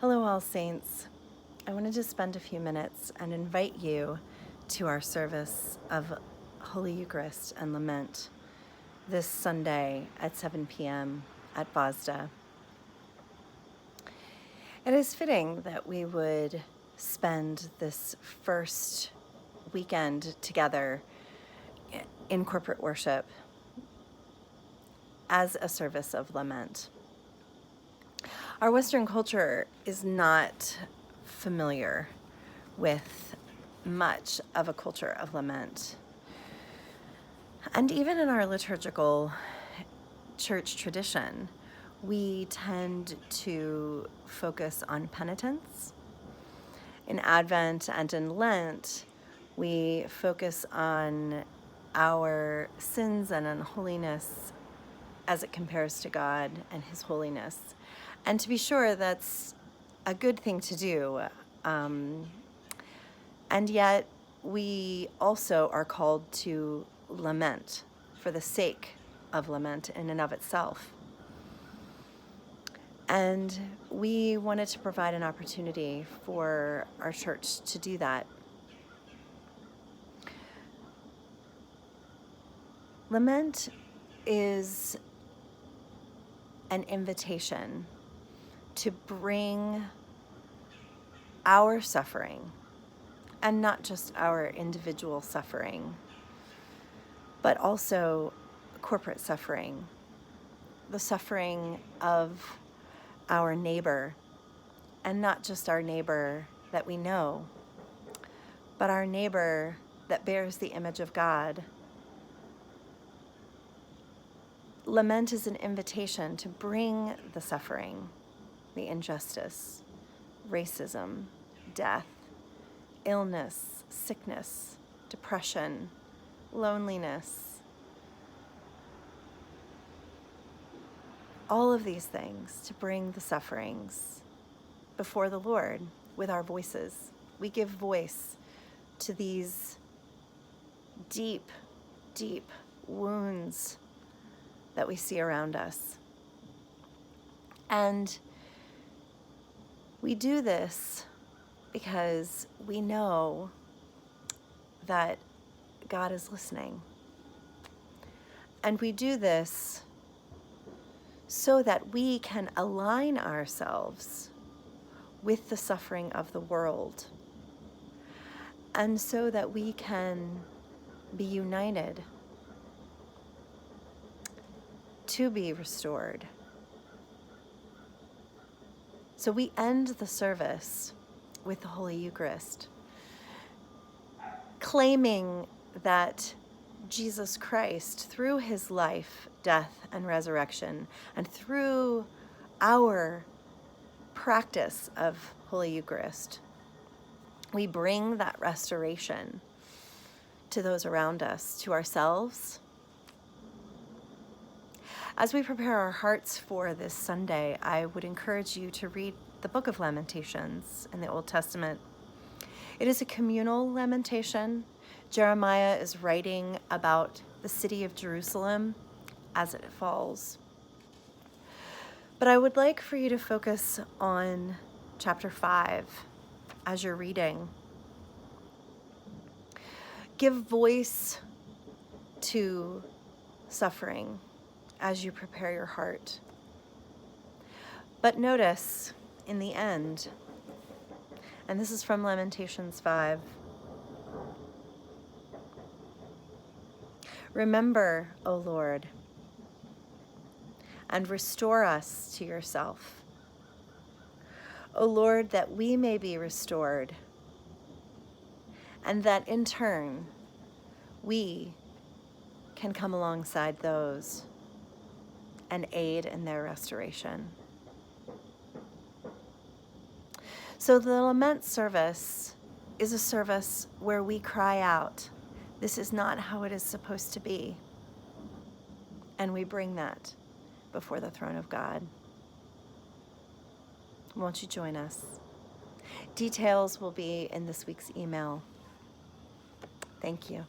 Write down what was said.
Hello, all saints. I wanted to spend a few minutes and invite you to our service of Holy Eucharist and Lament this Sunday at 7 p.m. at Bosda. It is fitting that we would spend this first weekend together in corporate worship as a service of lament. Our Western culture is not familiar with much of a culture of lament. And even in our liturgical church tradition, we tend to focus on penitence. In Advent and in Lent, we focus on our sins and unholiness as it compares to God and His holiness. And to be sure, that's a good thing to do. And yet, we also are called to lament for the sake of lament in and of itself. And we wanted to provide an opportunity for our church to do that. Lament is an invitation to bring our suffering, and not just our individual suffering, but also corporate suffering, the suffering of our neighbor, and not just our neighbor that we know, but our neighbor that bears the image of God. Lament is an invitation to bring the suffering, the injustice, racism, death, illness, sickness, depression, loneliness, all of these things, to bring the sufferings before the Lord with our voices. We give voice to these deep, deep wounds that we see around us. And we do this because we know that God is listening. And we do this so that we can align ourselves with the suffering of the world, and so that we can be united to be restored. So we end the service with the Holy Eucharist, claiming that Jesus Christ, through his life, death, and resurrection, and through our practice of Holy Eucharist, we bring that restoration to those around us, to ourselves. As we prepare our hearts for this Sunday, I would encourage you to read the book of Lamentations in the Old Testament. It is a communal lamentation. Jeremiah is writing about the city of Jerusalem as it falls. But I would like for you to focus on chapter 5 as you're reading. Give voice to suffering as you prepare your heart. But notice in the end, and this is from Lamentations 5, remember, O Lord, and restore us to yourself. O Lord, that we may be restored, and that in turn we can come alongside those and aid in their restoration. So the lament service is a service where we cry out, this is not how it is supposed to be. And we bring that before the throne of God. Won't you join us? Details will be in this week's email. Thank you.